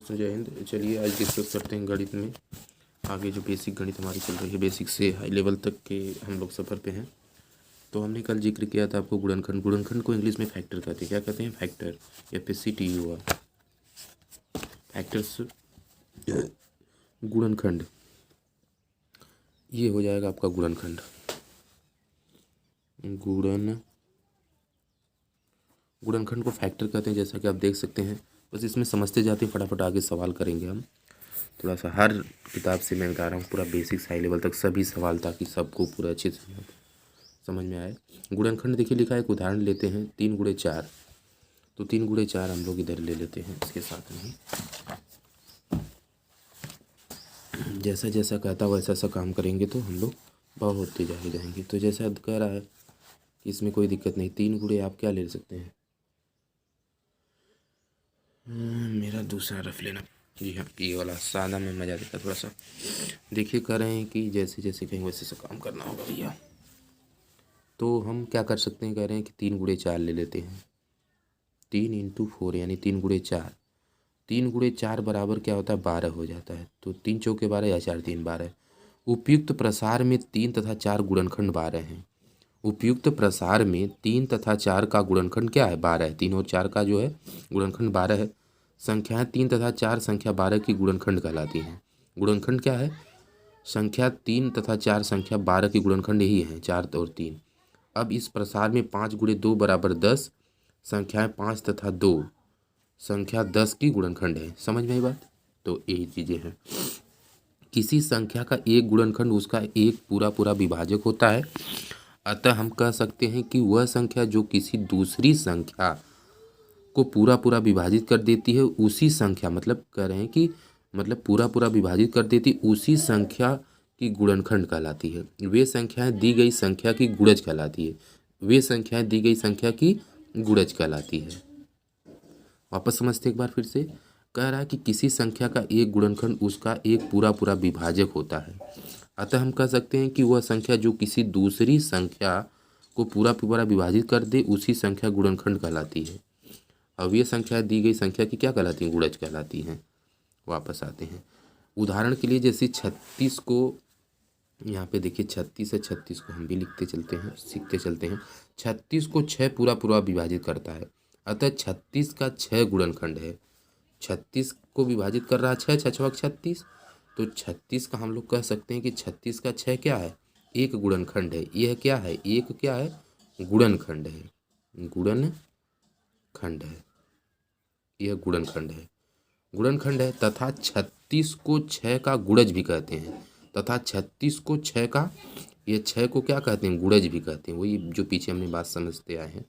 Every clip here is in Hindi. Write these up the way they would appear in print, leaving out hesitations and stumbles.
जय हिंद। चलिए आज डिस्कस करते हैं गणित में। आगे जो बेसिक गणित हमारी चल रही है, बेसिक से हाई लेवल तक के हम लोग सफ़र पे हैं। तो हमने कल जिक्र किया था आपको गुणनखंड को इंग्लिश में फैक्टर कहते हैं। क्या कहते हैं? फैक्टर, FACTUR, फैक्टर्स, गुणनखंड। ये हो जाएगा आपका गुणनखंड। गुणनखंड को फैक्टर कहते हैं, जैसा कि आप देख सकते हैं। बस इसमें समझते जाते हैं, फटाफट आगे सवाल करेंगे हम। थोड़ा सा हर किताब से मैं बता रहा हूँ, पूरा बेसिक हाई लेवल तक सभी सवाल, ताकि सबको पूरा अच्छे से समझ में आए। गुणनखंड देखिए लिखा है, एक उदाहरण लेते हैं 3 × 4। तो 3 × 4 हम लोग इधर ले लेते हैं इसके साथ में ही। जैसा जैसा कहता वैसा सा काम करेंगे तो हम लोग बहुत होते जाएंगे। तो जैसा कह रहा है कि इसमें कोई दिक्कत नहीं। 3 × आप क्या ले सकते हैं? मेरा दूसरा रफ लेना। जी हाँ, ये वाला सादा में मज़ा देता थोड़ा सा। देखिए कह रहे हैं कि जैसे जैसे कहीं वैसे से काम करना होगा भैया। तो हम क्या कर सकते हैं? कह रहे हैं कि 3 × 4 ले लेते हैं। 3 × 4 यानी 3 × 4। 3 × 4 बराबर क्या होता है? 12 हो जाता है। तो 3 चौके 12 या 4 3 12। उपयुक्त प्रसार में 3 तथा 4 गुणनखंड 12 हैं। उपयुक्त प्रसार में 3 तथा 4 का गुणनखंड क्या है? 12 है। 3 और 4 का जो है गुणनखंड 12 है। संख्याएं 3 तथा 4 संख्या 12 की गुणनखंड कहलाती हैं। गुणनखंड क्या है? संख्या 3 तथा 4 संख्या 12 की गुणनखंड यही है, 4 और 3। अब इस प्रसार में 5 × 2 = 10 संख्याएं 5 तथा 2 संख्या 10 की गुणनखंड है। समझ में आई बात? तो यही चीज़ें हैं। किसी संख्या का एक गुणनखंड उसका एक पूरा पूरा विभाजक होता है। अतः हम कह सकते हैं कि वह संख्या जो किसी दूसरी संख्या को पूरा पूरा विभाजित कर देती है, उसी संख्या, मतलब कह रहे हैं कि मतलब पूरा पूरा विभाजित कर देती, उसी संख्या की गुणनखंड कहलाती है। वे संख्याएं दी गई संख्या की गुणज कहलाती है। वे संख्याएं दी गई संख्या की गुणज कहलाती है। वापस समझते एक बार फिर से। कह रहा है कि किसी संख्या का एक गुणनखंड उसका एक पूरा पूरा विभाजक होता है। अतः हम कह सकते हैं कि वह संख्या जो किसी दूसरी संख्या को पूरा पूरा विभाजित कर दे, उसी संख्या गुणनखंड कहलाती है। अब ये संख्या दी गई संख्या की क्या कहलाती हैं? गुणज कहलाती हैं। वापस आते हैं उदाहरण के लिए, जैसे 36 को यहाँ पे देखिए, 36 है, 36 को हम भी लिखते चलते हैं, सीखते चलते हैं। 36 को 6 पूरा पूरा विभाजित करता है। अतः 36 का 6 गुणनखंड है। 36 को विभाजित कर रहा है 6, 6 36। तो 36 का हम लोग कह सकते हैं कि 36 का 6 क्या है? एक गुणनखंड है। यह क्या है? एक क्या है? गुणनखंड है। गुणनखंड है, यह गुणनखंड है। गुणनखंड है। तथा 36 को 6 का गुणज भी कहते हैं। तथा 36 को 6 का, ये 6 को क्या कहते हैं? गुणज भी कहते हैं। वही जो पीछे हमने बात समझते आए हैं,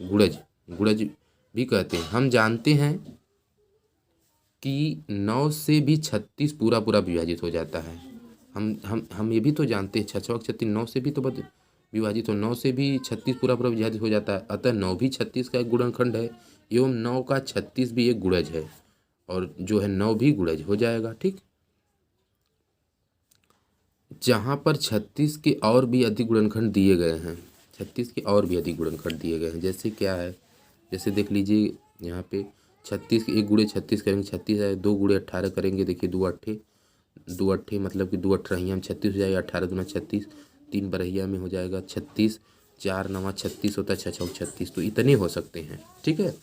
गुणज, गुणज भी कहते हैं। हम जानते हैं कि 9 से भी 36 पूरा पूरा विभाजित हो जाता है। हम ये भी तो जानते हैं, 6 36 9 से भी तो विभाजित हो, 9 से भी 36 पूरा पूरा विभाजित हो जाता है। अतः 9 भी 36 का एक गुणनखंड है, एवं 9 का 36 भी एक गुणज है, और जो है 9 भी गुणज हो जाएगा। ठीक। जहाँ पर 36 के और भी अधिक गुणनखंड दिए गए हैं, 36 के और भी अधिक गुणनखंड दिए गए हैं। जैसे क्या है? जैसे देख लीजिए यहाँ पे 36 के 1 × 36 करेंगे, 36 है। 2 × 18 करेंगे, देखिए 2 अट्ठे, 2 अट्ठे मतलब कि 2 अट्ठाइयाँ में 36 हो जाएगा। 18 दूना 36, 3 बरहिया में हो जाएगा 36, 4 9 36 होता है, 6 6 36। तो इतने हो सकते हैं। ठीक है।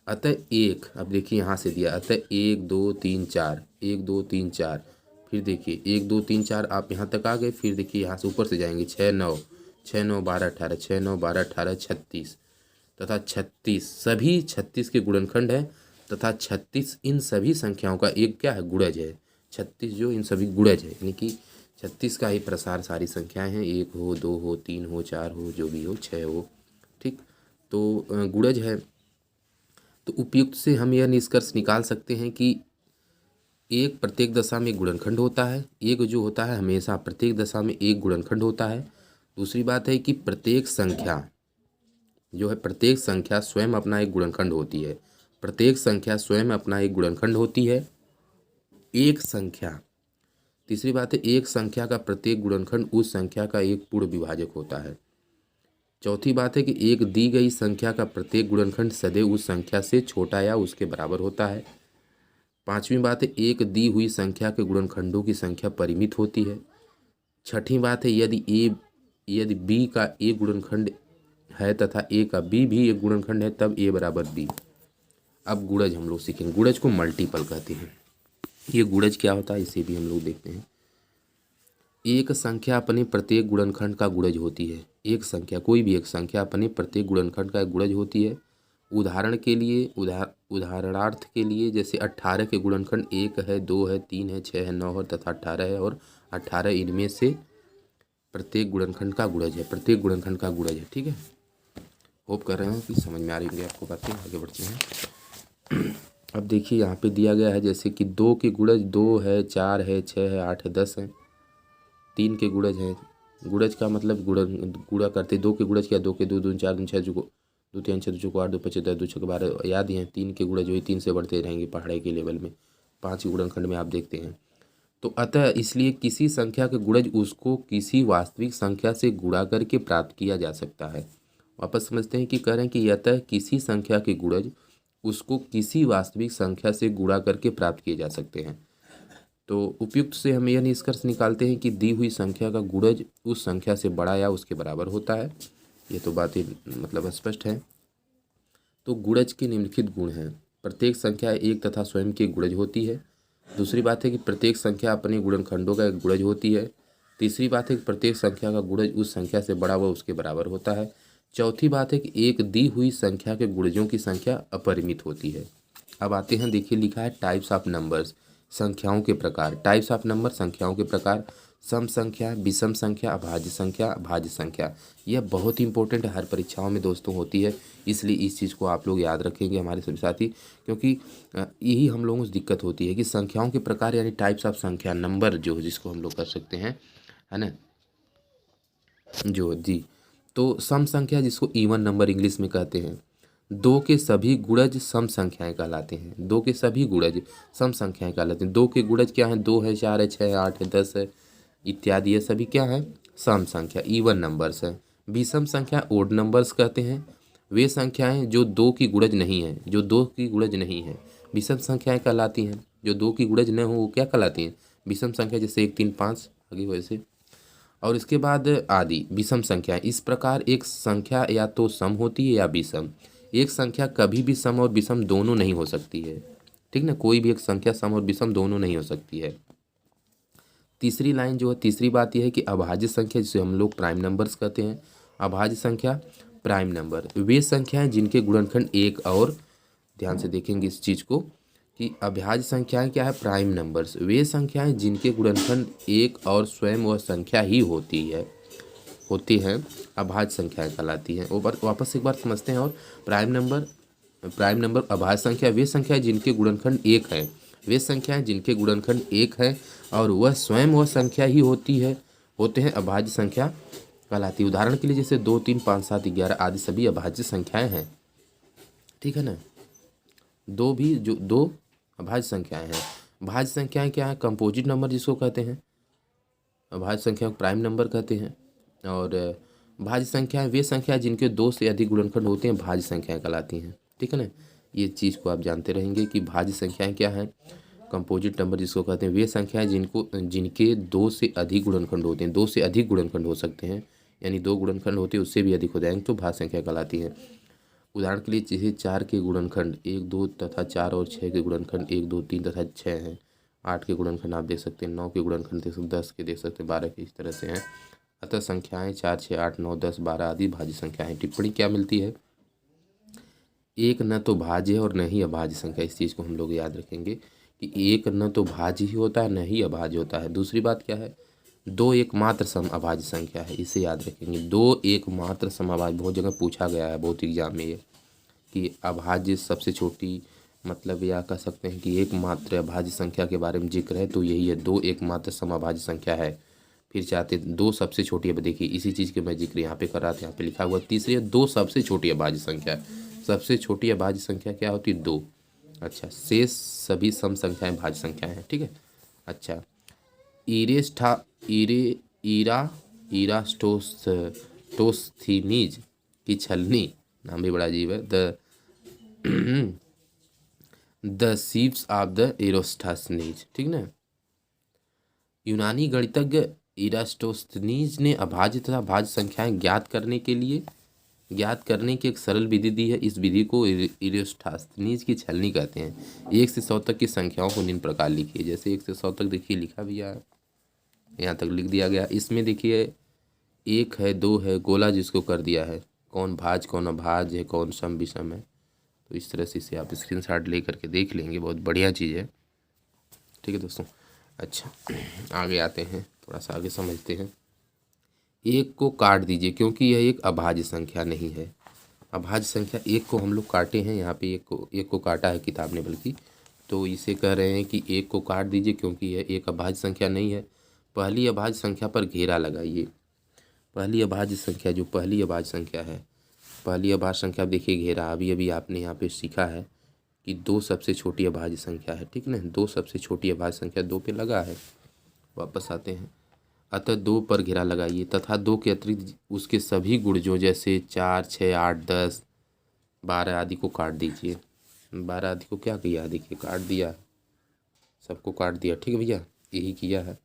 अतः एक, अब देखिए यहाँ से दिया, अतः 1 2 3 4, 1 2 3 4, फिर देखिए 1 2 3 4, आप यहाँ तक आ गए। फिर देखिए यहाँ से ऊपर से जाएंगे, 6 9, 6 9 12 18, 6 9 12 18 36 तथा 36 सभी 36 के गुणनखंड है। तथा 36 इन सभी संख्याओं का एक क्या है? गुणज है। 36 जो इन सभी गुणज है, यानी कि 36 का ही प्रसार सारी संख्याएं हैं, 1 हो, 2 हो, 3 हो, 4 हो, जो भी हो, 6 हो। ठीक। तो गुणज है। तो उपयुक्त से हम यह निष्कर्ष निकाल सकते हैं कि एक प्रत्येक दशा में एक गुणनखंड होता है। एक जो होता है हमेशा प्रत्येक दशा में एक गुणनखंड होता है। दूसरी बात है कि प्रत्येक संख्या जो है, प्रत्येक संख्या स्वयं अपना एक गुणनखंड होती है। प्रत्येक संख्या स्वयं अपना एक गुणनखंड होती है। एक संख्या, तीसरी बात है, एक संख्या का प्रत्येक गुणनखंड उस संख्या का एक पूर्ण विभाजक होता है। चौथी बात है कि एक दी गई संख्या का प्रत्येक गुणनखंड सदैव उस संख्या से छोटा या उसके बराबर होता है। 5वीं बात है एक दी हुई संख्या के गुणनखंडों की संख्या परिमित होती है। 6ठी बात है यदि बी का ए गुणनखंड है तथा ए का बी भी एक गुणनखंड है तब ए बराबर बी। अब गुणज हम लोग सीखेंगे। गुणज को मल्टीपल कहते हैं। ये गुणज क्या होता है इसे भी हम लोग देखते हैं। एक संख्या अपने प्रत्येक गुणनखंड का गुणज होती है। एक संख्या कोई भी एक संख्या अपने प्रत्येक गुणनखंड का एक गुणज होती है। उदाहरण के लिए उदाहरणार्थ के लिए जैसे 18 के गुणनखंड 1 है, 2 है, 3 है, 6 है, 9 है तथा 18 है और 18 इनमें से प्रत्येक गुणनखंड का गुणज है। प्रत्येक गुणनखंड का गुणज है। ठीक है, होप कर रहे हैं कि समझ में आ रही होंगी आपको बातें। आगे बढ़ते हैं। अब देखिए यहाँ पे दिया गया है जैसे कि 2 के गुणज 2 है, 4 है, 6 है, 8 है, 10 है। 3 के गुणज है। गुणज का मतलब गुणा करते 2 के गुणज क्या 2 के 2 दूनी 4 दूनी 6 को 2 3 6 2 को 8 2 5 10 2 6 12 याद ही है। 3 के गुणज वही 3 से बढ़ते रहेंगे पहाड़ी के लेवल में। 5 के गुणनखंड में आप देखते हैं। तो अतः इसलिए किसी संख्या का गुणज उसको किसी वास्तविक संख्या से गुणा करके प्राप्त किया जा सकता है। वापस समझते हैं कि कह रहे हैं कि अतः किसी संख्या के गुणज उसको किसी वास्तविक संख्या से गुणा करके प्राप्त किए जा सकते हैं। तो उपयुक्त से हम यह निष्कर्ष निकालते हैं कि दी हुई संख्या का गुणज उस संख्या से बड़ा या उसके बराबर होता है। ये तो बात ही मतलब स्पष्ट है। तो गुणज के निम्नलिखित गुण हैं। प्रत्येक संख्या एक तथा स्वयं की गुणज होती है। दूसरी बात है कि प्रत्येक संख्या अपने गुणनखंडों का एक गुणज होती है। तीसरी बात है कि प्रत्येक संख्या का गुणज उस संख्या से बड़ा व उसके बराबर होता है। चौथी बात है कि एक दी हुई संख्या के गुणजों की संख्या अपरिमित होती है। अब आते हैं, देखिए लिखा है टाइप्स ऑफ नंबर्स, संख्याओं के प्रकार। टाइप्स ऑफ नंबर, संख्याओं के प्रकार। सम संख्या, विषम संख्या, अभाज्य संख्या, भाज्य संख्या। यह बहुत ही इंपॉर्टेंट है, हर परीक्षाओं में दोस्तों होती है, इसलिए इस चीज़ को आप लोग याद रखेंगे हमारे सभी साथी, क्योंकि यही हम लोगों को दिक्कत होती है कि संख्याओं के प्रकार यानी टाइप्स ऑफ संख्या, नंबर जो जिसको हम लोग कर सकते हैं, है ना, जो जी। तो सम संख्या जिसको इवन नंबर इंग्लिश में कहते हैं। 2 के सभी गुणज सम संख्याएं कहलाते हैं। 2 के सभी गुणज सम संख्याएं कहलाते हैं। 2 के गुणज क्या हैं? 2 है, 4 है, 6 है, 8 है, 10 है इत्यादि। ये सभी क्या है? सम संख्या, इवन नंबर्स है। विषम संख्या ओड नंबर्स कहते हैं वे संख्याएं जो 2 की गुणज नहीं है, जो 2 की गुणज नहीं है विषम संख्याएं कहलाती हैं। जो 2 की गुणज न हो वो क्या कहलाती हैं? विषम संख्या, जैसे 1 3 5 आगे वैसे। और इसके बाद आदि विषम संख्या। इस प्रकार एक संख्या या तो सम होती है या विषम। एक संख्या कभी भी सम और विषम दोनों नहीं हो सकती है। ठीक ना, कोई भी एक संख्या सम और विषम दोनों नहीं हो सकती है। तीसरी लाइन जो है, तीसरी बात यह है कि अभाज्य संख्या जिसे हम लोग प्राइम नंबर्स कहते हैं। अभाज्य संख्या, प्राइम नंबर वे संख्याएं जिनके गुणनखंड एक और, ध्यान से देखेंगे इस चीज़ को कि अभाज्य संख्याएं क्या है? प्राइम नंबर्स वे संख्याएं जिनके गुणनखंड एक और स्वयं वह संख्या ही होती हैं अभाज्य संख्याएं कहलाती हैं। ऊपर वापस एक बार समझते हैं। और प्राइम नंबर अभाज्य संख्या वे संख्याएं जिनके गुणनखंड एक है, वे संख्याएं जिनके गुणनखंड एक है और वह स्वयं वह संख्या ही होते हैं अभाज्य संख्या कहलाती है। उदाहरण के लिए जैसे 2 3 5 7 11 आदि सभी अभाज्य संख्याएं हैं। ठीक है ना, दो अभाज्य संख्याएं हैं। भाज्य संख्याएं क्या है? कंपोजिट नंबर जिसको कहते हैं। अभाज्य संख्या को प्राइम नंबर कहते हैं। और भाज्य संख्याएं वे संख्याएं जिनके 2 से अधिक गुणनखंड होते हैं भाज्य संख्याएं कहलाती हैं। ठीक है ना, ये चीज़ को आप जानते रहेंगे कि भाज्य संख्याएं क्या हैं। कंपोजिट नंबर जिसको कहते हैं वे संख्याएं जिनके 2 से अधिक गुणनखंड होते हैं। 2 से अधिक गुणनखंड हो सकते हैं, यानी 2 गुणनखंड होते हैं उससे भी अधिक हो जाएंगे तो भाज्य संख्या कहलाती है। उदाहरण के लिए जैसे 4 के गुणनखंड 1 2 तथा 4 और 6 के गुणनखंड 1 2 3 तथा 6 हैं। 8 के गुणनखंड आप देख सकते हैं, 9 के गुणनखंड देख सकते हैं, 10 के देख सकते हैं, 12 के इस तरह से हैं। अतः संख्याएं 4 6 8 9 10 12 आदि भाज्य संख्याएं। टिप्पणी क्या मिलती है? एक न तो भाज्य है और न ही अभाज्य संख्या। इस चीज़ को हम लोग याद रखेंगे कि एक न तो भाज्य ही होता है न ही अभाज्य होता है। दूसरी बात क्या है? 2 एकमात्र सम अभाज्य संख्या है, इसे याद रखेंगे। 2 एकमात्र सम अभाज्य, बहुत जगह पूछा गया है बहुत एग्जाम में ये कि अभाज्य सबसे छोटी, मतलब या कह सकते हैं कि एकमात्र अभाज्य संख्या के बारे में जिक्र है तो यही है, 2 एकमात्र सम अभाज्य संख्या है। फिर चाहते 2 सबसे छोटी, अब देखिए इसी चीज़ के मैं जिक्र यहाँ पे कर रहा था, यहाँ पे लिखा हुआ। तीसरी है 2 सबसे छोटी अभाज्य संख्या। सबसे छोटी अभाज्य संख्या क्या होती है? 2। अच्छा, शेष सभी सम संख्याएं भाज्य संख्याएं हैं। ठीक है। अच्छा, इरास्टोस्थीनीज की छलनी, नाम भी बड़ा अजीब है, द शिप्स ऑफ द एरोस्टाथनीज, ठीक ना। यूनानी गणितज्ञ इरास्टोस्थनीज ने अभाज्य तथा भाज्य संख्याएं ज्ञात करने की एक सरल विधि दी है। इस विधि को इरास्टोस्थनीज की छलनी कहते हैं। 1 से 100 तक की संख्याओं को निम्न प्रकार लिखिए। जैसे 1 से 100 तक देखिए लिखा भी है, यहाँ तक लिख दिया गया। इसमें देखिए 1 है, 2 है, गोला जिसको कर दिया है, कौन भाज्य कौन अभाज्य है, कौन सम विषम है। तो इस तरह से इसे आप स्क्रीनशॉट ले करके देख लेंगे, बहुत बढ़िया चीज़ है। ठीक है दोस्तों। अच्छा, आगे आते हैं, थोड़ा सा आगे समझते हैं। 1 को काट दीजिए क्योंकि यह एक अभाज्य संख्या नहीं है। अभाज्य संख्या 1 को हम लोग काटे हैं, यहाँ पे 1 को काटा है किताब ने बल्कि, तो इसे कह रहे हैं कि 1 को काट दीजिए क्योंकि यह एक अभाज्य संख्या नहीं है। पहली अभाज्य संख्या पर घेरा लगाइए। पहली अभाज्य संख्या जो पहली अभाज्य संख्या है, पहली अभाज्य संख्या देखिए घेरा, अभी अभी आपने यहाँ पे सीखा है कि 2 सबसे छोटी अभाज्य संख्या है, ठीक ना। 2 सबसे छोटी अभाज्य संख्या 2 पे लगा है। वापस आते हैं। अतः 2 पर घेरा लगाइए तथा 2 के अतिरिक्त उसके सभी गुणजों जैसे 4, 6, 8, 10, 12 आदि को काट दीजिए। 12 आदि को क्या किया, देखिए काट दिया, सबको काट दिया, ठीक है भैया, यही किया है।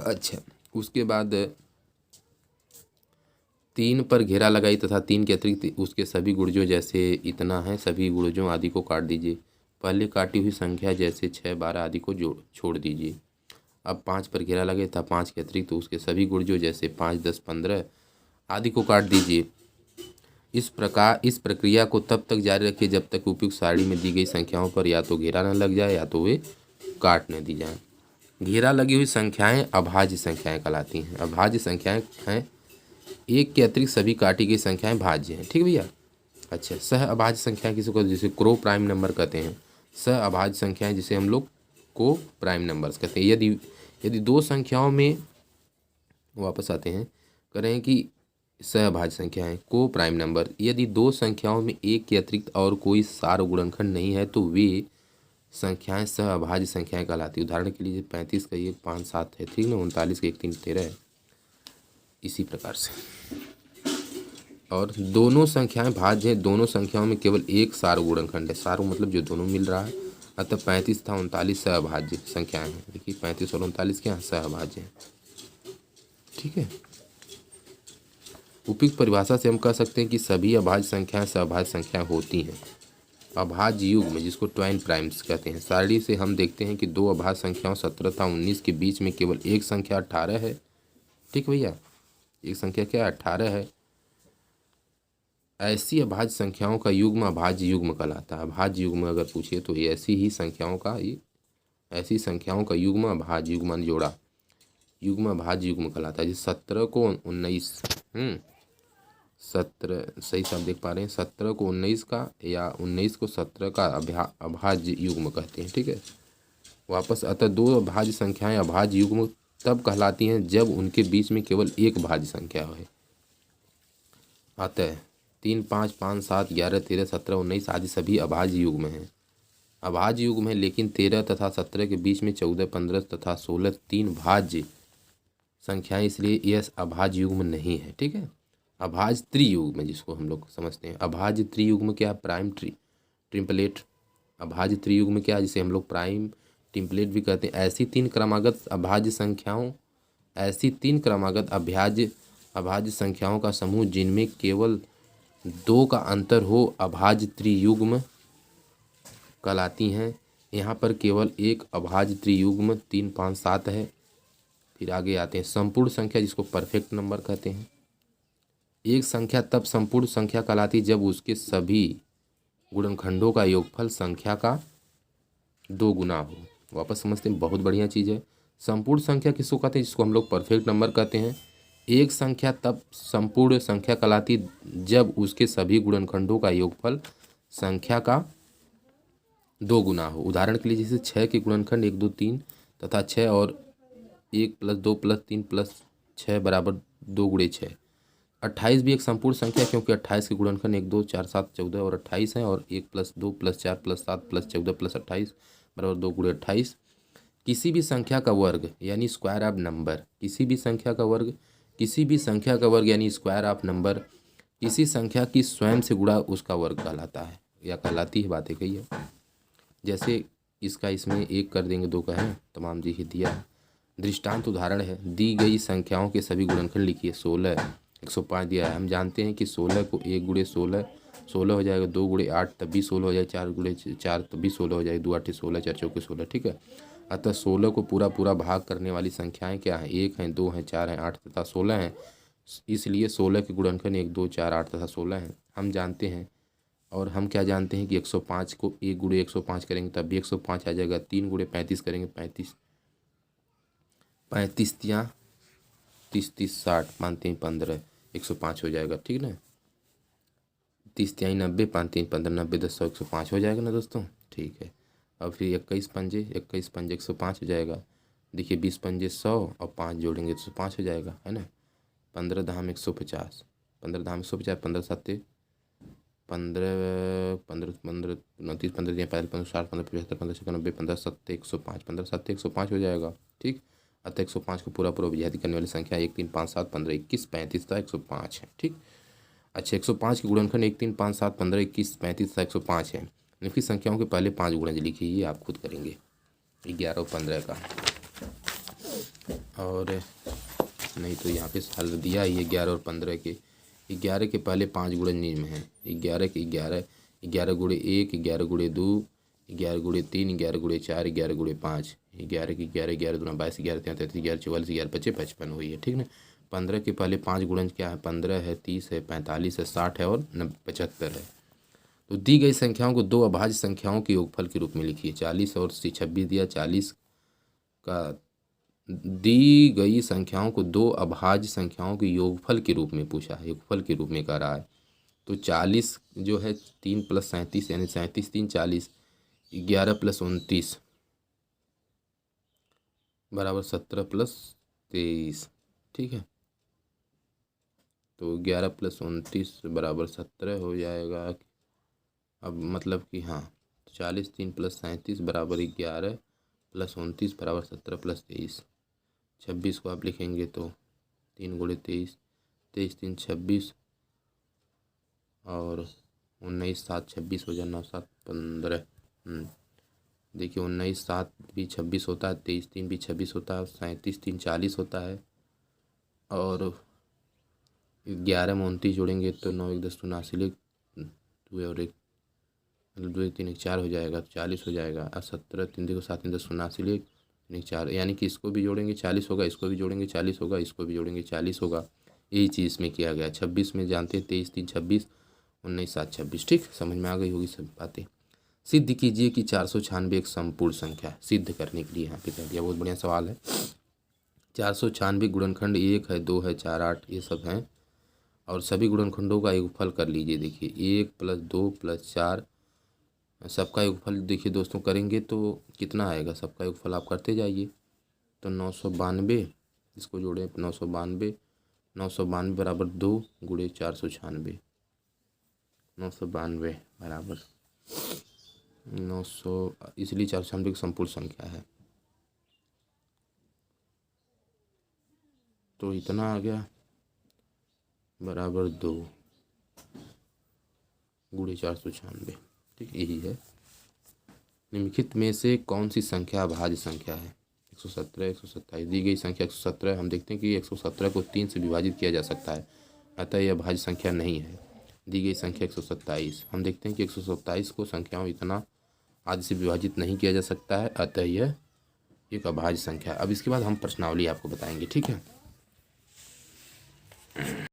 अच्छा, उसके बाद 3 पर घेरा लगाई तथा 3 के अतिरिक्त उसके सभी गुणजों जैसे इतना है सभी गुणजों आदि को काट दीजिए। पहले काटी हुई संख्या जैसे 6, 12 आदि को छोड़ दीजिए। अब 5 पर घेरा लगे तथा 5 के अतिरिक्त उसके सभी गुणजों जैसे 5, 10, 15 आदि को काट दीजिए। इस प्रक्रिया को तब तक जारी रखिए जब तक उपयुक्त सारणी में दी गई संख्याओं पर या तो घेरा न लग जाए या तो वे काट न दी जाए। घेरा लगी हुई संख्याएं अभाज्य संख्याएं कहलाती हैं। अभाज्य संख्याएं हैं 1 के अतिरिक्त सभी काटी गई संख्याएं भाज्य हैं, ठीक है भैया। अच्छा, सह अभाज्य संख्याएं किसी को जिसे क्रो प्राइम नंबर कहते हैं। सह अभाज्य संख्याएं जिसे हम लोग को प्राइम नंबर्स कहते हैं। यदि 2 संख्याओं में, वापस आते हैं, करें कि सहअभाज्य संख्याएं को प्राइम नंबर, यदि 2 संख्याओं में 1 के अतिरिक्त और कोई सार गुणनखंड नहीं है तो वे संख्याएं सहअभाज्य संख्याएं कहलाती है। उदाहरण के लिए 35 का 1, 5, 7 है, ठीक ना। 39 का 1, 3, 13 है, इसी प्रकार से। और दोनों संख्याएं भाज्य हैं, दोनों संख्याओं में केवल एक सार गुणनखंड है। सार मतलब जो दोनों मिल रहा है, अतः 35 तथा 39 सहअभाज्य संख्याएं हैं। देखिए 35 और 39 क्या सहअभाज्य हैं, ठीक है। उपयुक्त परिभाषा से हम कह सकते हैं कि सभी अभाज्य संख्याएं सहअभाज्य संख्याएं होती हैं। अभाज्य युग्म जिसको ट्वाइन प्राइम्स कहते हैं। सारणी से हम देखते हैं कि 2 अभाज्य संख्याओं 17 तथा 19 के बीच में केवल एक संख्या 18 है, ठीक भैया। एक संख्या क्या 18 है। ऐसी अभाज्य संख्याओं का युग्म अभाज्य युग्म कहलाता है। अभाज्य युग्म अगर पूछिए तो ऐसी संख्याओं का युग्म अभाज्य युग्म जोड़ा युग्म अभाज्य युग्म कहलाता है। जैसे 17 को 19, 17 सही से आप देख पा रहे हैं, 17 को 19 का या 19 को 17 का अभाज्य युग्म कहते हैं, ठीक है। वापस अतः 2 अभाज्य संख्याएं अभाज्य युग्म तब कहलाती हैं जब उनके बीच में केवल एक भाज्य संख्या है। अतः 3, 5, 5, 7, 11, 13, 17, 19 आदि सभी अभाज्य युग्म हैं। अभाज्य युग्म है, लेकिन 13 तथा 17 के बीच में 14, 15 तथा 16 तीन भाज्य संख्याएं, इसलिए यह अभाज्य युग्म नहीं है, ठीक है। अभाज्य त्रियुग्म जिसको हम लोग समझते हैं। अभाज्य त्रियुग्म क्या है, प्राइम ट्रिपलेट। अभाज्य त्रियुग्म क्या है, जिसे हम लोग प्राइम टिम्पलेट भी कहते हैं। ऐसी तीन क्रमागत अभाज्य संख्याओं का समूह जिनमें केवल 2 का अंतर हो अभाज्य त्रियुग्म कहलाती हैं। यहाँ पर केवल एक अभाज्य त्रियुग्म 3, 5, 7 है। फिर आगे आते हैं संपूर्ण संख्या जिसको परफेक्ट नंबर कहते हैं। एक संख्या तब संपूर्ण संख्या कहलाती है जब उसके सभी गुणनखंडों का योगफल संख्या का 2 गुना हो। वापस समझते हैं, बहुत बढ़िया चीज़ है। संपूर्ण संख्या किसको कहते हैं, जिसको हम लोग परफेक्ट नंबर कहते हैं। एक संख्या तब संपूर्ण संख्या कहलाती जब उसके सभी गुणनखंडों का योगफल संख्या का 2 गुना हो। उदाहरण के लिए जैसे 6 के गुणनखंड 1, 2, 3 तथा 6 और 1 + 2 + 3 + 6 = 2 × 6। 28 भी एक संपूर्ण संख्या क्योंकि 28 के गुणनखंड 1, 2, 4, 7, 14 और 28 हैं, और 1 + 2 + 4 + 7 + 14 + 28 = 2 × 28। किसी भी संख्या का वर्ग यानी स्क्वायर ऑफ नंबर, किसी भी संख्या का वर्ग यानी स्क्वायर ऑफ नंबर किसी संख्या की स्वयं से गुणा उसका वर्ग कहलाता है या कहलाती है, बातें कही है। जैसे इसका इसमें 1 कर देंगे, 2 का है, तमाम जी दिया है। दृष्टांत उदाहरण है, दी गई संख्याओं के सभी गुणनखंड लिखिए। 16 105 दिया है। हम जानते हैं कि 16 को 1 गुणे 16 16 हो जाएगा, 2 गुणे 8 तब भी 16 हो जाएगा, 4 गुणे 4 तब भी 16 हो जाएगा, 2 8 16, 4 चौके 16, ठीक है। अतः 16 को पूरा पूरा भाग करने वाली संख्याएं क्या हैं? 1 हैं, 2 हैं, 4 हैं, 8 तथा 16 हैं। इसलिए 16 के गुणनखंड 1 2 4 8 तथा 16 हैं, हम जानते हैं। और हम क्या जानते हैं कि 105 को 1 गुणे 105 करेंगे तब भी 105 आ जाएगा। 3 गुणे 35 करेंगे, 35 35 तियाँ 30 30 60, मानते हैं 15, 105 हो जाएगा, ठीक ना। 30 तिहाई 90, 5 3 15, 90 10 100, 105 हो जाएगा ना दोस्तों, ठीक है। अब फिर 21 पंजे 105 हो जाएगा। देखिए 20 पंजे 100 और 5 जोड़ेंगे तो 105 हो जाएगा, है ना। 15 धाम 150, 15 धाम 150, 15 7 15 15 15 29 15 दिया 15 60 15 75 15 96 15 7 105, 15 7 105 हो जाएगा, ठीक। अतः 105 को पूरा पूरा विभाजित करने वाली संख्या 1 3 5 7 15 21 35 तथा 105 है, ठीक। अच्छा 105 के गुणनखंड 1 3 5 7 15 21 35 तथा 105 है। निम्नलिखित संख्याओं के पहले 5 गुणज लिखिए, ये आप खुद करेंगे 11 और 15 का। और नहीं तो यहाँ पे हल दिया ही है 11 और 15 के। 11 के पहले 5 गुणज निम्न हैं। 11 के 11, 11 गुणे 1, 11 गुणे 2, 11 गुणे 3, 11 गुणे 4, 11 गुणे 5, 11 के 11, 11 दूना 22, 11 3 33, 11 44, 11 25 55 हुई है, ठीक ना। 15 के पहले 5 गुणज क्या है? 15 है, 30 है, 45 है, 60 है और 75 है। तो दी गई संख्याओं को 2 अभाज्य संख्याओं के योगफल के रूप में लिखिए। 40 और 26 दिया। 40 का दी गई संख्याओं को 2 अभाज्य संख्याओं के योगफल के रूप में पूछा है, योगफल के रूप में कह रहा है। तो 40 जो है 3 + 37 यानी 37 3 40, 11 + 29 बराबर 17 + 23, ठीक है। तो 11 + 29 बराबर 17 हो जाएगा। अब मतलब कि हाँ, 40 3 + 37 बराबर 11 + 29 बराबर 17 + 23। 26 को आप लिखेंगे तो 3 गुणे 23, 23 3 26 और 19 7 26 हो जाए, 9 7 15। देखिए 19 7 भी 26 होता है, 23 3 भी 26 होता है, 37 3 40 होता है और 11 में 29 जोड़ेंगे तो 9 1 10 79 लिख 2 और 1 मतलब 2 1 3 1 4 हो जाएगा, 40 हो जाएगा। और 17 3 देखो 7 3 10 79 लिख 4, यानी कि इसको भी जोड़ेंगे 40 होगा, इसको भी जोड़ेंगे 40 होगा, इसको भी जोड़ेंगे 40 होगा। यही चीज़ में किया गया। 26 में जानते हैं 23 3 26, 19 7 26, ठीक। समझ में आ गई होगी सब बातें। सिद्ध कीजिए कि 496 एक संपूर्ण संख्या है। सिद्ध करने के लिए यहाँ पे कह दिया, बहुत बढ़िया सवाल है। 496 गुणनखंड 1 है, 2 है, 4 8 ये सब हैं और सभी गुणनखंडों का योगफल कर लीजिए। देखिए 1 + 2 + 4 सबका योगफल देखिए दोस्तों करेंगे तो कितना आएगा? सबका योगफल आप करते जाइए तो 992, इसको जोड़ें 992, 992 बराबर 2 गुणे 496, 992 बराबर 900, इसलिए 496 एक संपूर्ण संख्या है। तो इतना आ गया बराबर 2 गुणे 496, ठीक। यही है। निम्नलिखित में से कौन सी संख्या अभाज्य संख्या है? 117 127 दी गई संख्या 117, हम देखते हैं कि 117 को 3 से विभाजित किया जा सकता है, अतः यह अभाज्य संख्या नहीं है। दी गई संख्या 127, हम देखते हैं कि 127 को संख्याओं इतना आदि से विभाजित नहीं किया जा सकता है, अतः यह एक अभाज्य संख्या है। अब इसके बाद हम प्रश्नावली आपको बताएंगे, ठीक है।